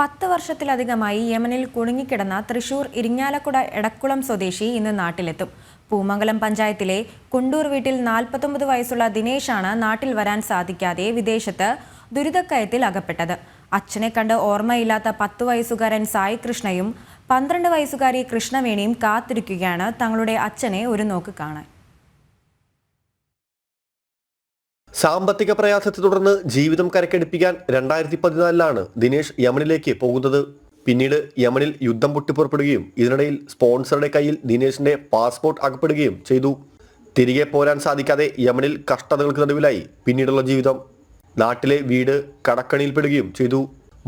10 വർഷത്തിലധികമായി യമനിൽ കുടുങ്ങിക്കിടന്ന തൃശൂർ ഇരിങ്ങാലക്കുട എടക്കുളം സ്വദേശി ഇന്ന് നാട്ടിലെത്തും. പൂമംഗലം പഞ്ചായത്തിലെ കുണ്ടൂർ വീട്ടിൽ 49 വയസ്സുള്ള ദിനേശാണ് നാട്ടിൽ വരാൻ സാധിക്കാതെ വിദേശത്ത് ദുരിതക്കയത്തിൽ അകപ്പെട്ടത്. അച്ഛനെ കണ്ട് ഓർമ്മയില്ലാത്ത 10 വയസ്സുകാരൻ സായി കൃഷ്ണയും 12 വയസ്സുകാരി കൃഷ്ണവേണിയും കാത്തിരിക്കുകയാണ് തങ്ങളുടെ അച്ഛനെ ഒരു നോക്ക് കാണാൻ. സാമ്പത്തിക പ്രയാസത്തെ തുടർന്ന് ജീവിതം കരക്കടിപ്പിക്കാൻ 2014 ദിനേശ് യമനിലേക്ക് പോകുന്നത്. പിന്നീട് യമനിൽ യുദ്ധം പൊട്ടിപ്പുറപ്പെടുകയും ഇതിനിടയിൽ സ്പോൺസറുടെ കയ്യിൽ ദിനേശിന്റെ പാസ്പോർട്ട് അകപ്പെടുകയും ചെയ്തു. തിരികെ പോരാൻ സാധിക്കാതെ യമനിൽ കഷ്ടതകൾക്ക് നടുവിലായി പിന്നീടുള്ള ജീവിതം. നാട്ടിലെ വീട് കടക്കണിയിൽപ്പെടുകയും ചെയ്തു.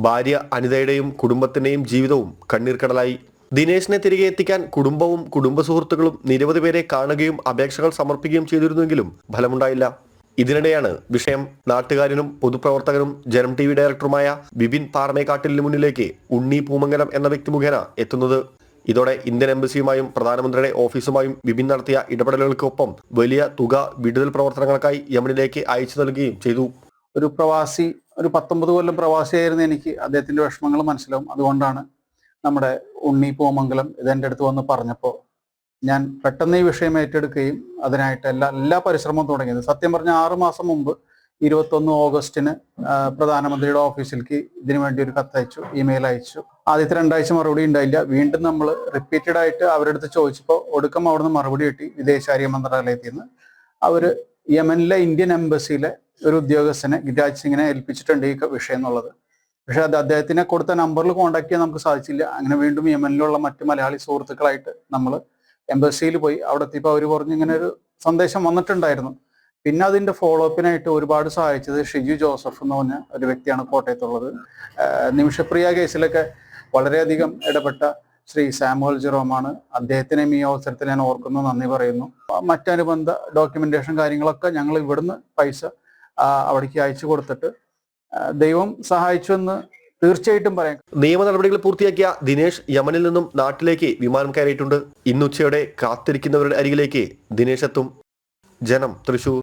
ഭാര്യ അനിതയുടെയും കുടുംബത്തിന്റെയും ജീവിതവും കണ്ണീർക്കടലായി. ദിനേശിനെ തിരികെ എത്തിക്കാൻ കുടുംബവും കുടുംബ സുഹൃത്തുക്കളും നിരവധി പേരെ കാണുകയും അപേക്ഷകൾ സമർപ്പിക്കുകയും ചെയ്തിരുന്നെങ്കിലും ഫലമുണ്ടായില്ല. ഇതിനിടെയാണ് വിഷയം നാട്ടുകാരനും പൊതുപ്രവർത്തകനും ജനം TV ഡയറക്ടറുമായ ബിബിൻ പാറമേക്കാട്ടിലിന് മുന്നിലേക്ക് ഉണ്ണി പൂമംഗലം എന്ന വ്യക്തി മുഖേന എത്തുന്നത്. ഇതോടെ ഇന്ത്യൻ എംബസിയുമായും പ്രധാനമന്ത്രിയുടെ ഓഫീസുമായും ബിബിൻ നടത്തിയ ഇടപെടലുകൾക്കൊപ്പം വലിയ തുക വിടുതൽ പ്രവർത്തനങ്ങൾക്കായി യമനിലേക്ക് അയച്ചു നൽകുകയും ചെയ്തു. ഒരു പ്രവാസി, ഒരു 19 കൊല്ലം പ്രവാസിയായിരുന്നു എനിക്ക്. അദ്ദേഹത്തിന്റെ വിഷമങ്ങൾ മനസ്സിലാവും. അതുകൊണ്ടാണ് നമ്മുടെ ഉണ്ണി പൂമംഗലം ഇതെന്റെ അടുത്ത് വന്ന് പറഞ്ഞപ്പോൾ ഞാൻ പെട്ടെന്ന് ഈ വിഷയം ഏറ്റെടുക്കുകയും അതിനായിട്ട് എല്ലാ പരിശ്രമവും തുടങ്ങിയത്. സത്യം പറഞ്ഞ 6 മാസം മുമ്പ് 21 ഓഗസ്റ്റിന് പ്രധാനമന്ത്രിയുടെ ഓഫീസിലേക്ക് ഇതിനു വേണ്ടി ഒരു കത്തയച്ചു, ഇമെയിൽ അയച്ചു. ആദ്യത്തെ 2 ആഴ്ച മറുപടി ഉണ്ടായില്ല. വീണ്ടും നമ്മൾ റിപ്പീറ്റഡ് ആയിട്ട് അവരുടെ അടുത്ത് ചോദിച്ചപ്പോൾ ഒടുക്കം അവിടുന്ന് മറുപടി കിട്ടി. വിദേശകാര്യ മന്ത്രാലയത്തിൽ നിന്ന് അവർ യമനിലെ ഇന്ത്യൻ എംബസിയിലെ ഒരു ഉദ്യോഗസ്ഥനെ ഗിരാജ് സിംഗിനെ ഏൽപ്പിച്ചിട്ടുണ്ട് ഈ വിഷയം എന്നുള്ളത്. പക്ഷെ അത് അദ്ദേഹത്തിനെ കൊടുത്ത നമ്പറിൽ കോൺടാക്ട് ചെയ്യാൻ നമുക്ക് സാധിച്ചില്ല. അങ്ങനെ വീണ്ടും യമനിലുള്ള മറ്റു മലയാളി സുഹൃത്തുക്കളായിട്ട് നമ്മൾ എംബസിയിൽ പോയി. അവിടെ എത്തിയപ്പോൾ അവർ പറഞ്ഞു ഇങ്ങനെ ഒരു സന്ദേശം വന്നിട്ടുണ്ടായിരുന്നു. പിന്നെ അതിന്റെ ഫോളോ അപ്പിനായിട്ട് ഒരുപാട് സഹായിച്ചത് ഷിജു ജോസഫ് എന്ന് പറഞ്ഞ ഒരു വ്യക്തിയാണ് കോട്ടയത്തുള്ളത്. നിമിഷപ്രിയ കേസിലൊക്കെ വളരെയധികം ഇടപെട്ട ശ്രീ സാമുവൽ ജെറോമാണ്. അദ്ദേഹത്തിനെയും ഈ അവസരത്തിൽ ഞാൻ ഓർക്കുന്നു, നന്ദി പറയുന്നു. മറ്റനുബന്ധ ഡോക്യുമെന്റേഷൻ കാര്യങ്ങളൊക്കെ ഞങ്ങൾ ഇവിടുന്ന് പൈസ അവിടേക്ക് അയച്ചു കൊടുത്തിട്ട് ദൈവം സഹായിച്ചു എന്ന് തീർച്ചയായിട്ടും പറയാം. നിയമ നടപടികൾ പൂർത്തിയാക്കിയ ദിനേശ് യമനിൽ നിന്നും നാട്ടിലേക്ക് വിമാനം കയറിയിട്ടുണ്ട്. ഇന്നുച്ചയോടെ കാത്തിരിക്കുന്നവരുടെ അരികിലേക്ക് ദിനേശ് എത്തും. ജനം, തൃശൂർ.